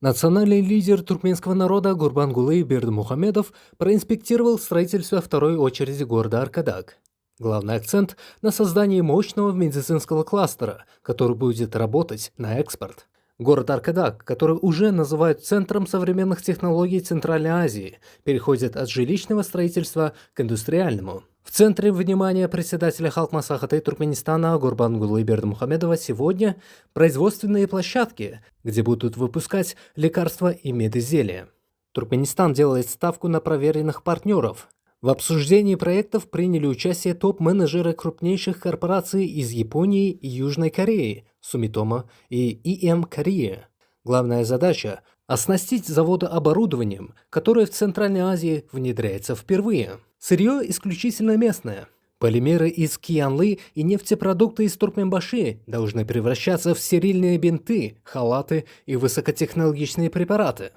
Национальный лидер туркменского народа Гурбангулы Бердымухамедов проинспектировал строительство второй очереди города Аркадаг. Главный акцент на создании мощного медицинского кластера, который будет работать на экспорт. Город Аркадаг, который уже называют центром современных технологий Центральной Азии, переходит от жилищного строительства к индустриальному. В центре внимания председателя Халк Маслахаты Туркменистана Гурбангулы Бердымухамедова сегодня производственные площадки, где будут выпускать лекарства и медизделия. Туркменистан делает ставку на проверенных партнеров. В обсуждении проектов приняли участие топ-менеджеры крупнейших корпораций из Японии и Южной Кореи, Sumitomo и EM Korea. Главная задача – оснастить заводы оборудованием, которое в Центральной Азии внедряется впервые. Сырье исключительно местное. Полимеры из Кианлы и нефтепродукты из Туркменбаши должны превращаться в стерильные бинты, халаты и высокотехнологичные препараты.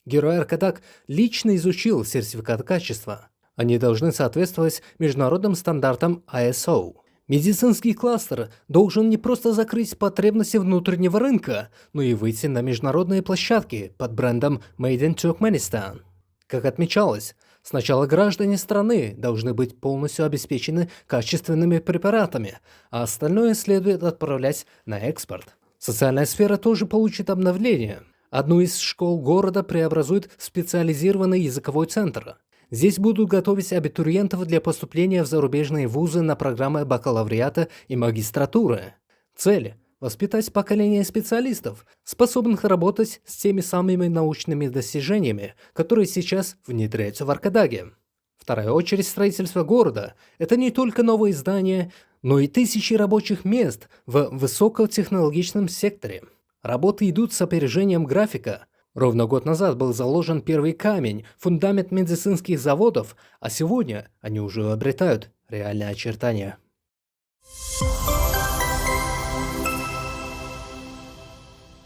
Герой Аркадаг лично изучил сертификат качества. Они должны соответствовать международным стандартам ISO. Медицинский кластер должен не просто закрыть потребности внутреннего рынка, но и выйти на международные площадки под брендом Made in Turkmenistan. Как отмечалось, сначала граждане страны должны быть полностью обеспечены качественными препаратами, а остальное следует отправлять на экспорт. Социальная сфера тоже получит обновление. Одну из школ города преобразуют в специализированный языковой центр. Здесь будут готовить абитуриентов для поступления в зарубежные вузы на программы бакалавриата и магистратуры. Цель – воспитать поколение специалистов, способных работать с теми самыми научными достижениями, которые сейчас внедряются в Аркадаге. Вторая очередь строительства города – это не только новые здания, но и тысячи рабочих мест в высокотехнологичном секторе. Работы идут с опережением графика. Ровно год назад был заложен первый камень, фундамент медицинских заводов, а сегодня они уже обретают реальные очертания.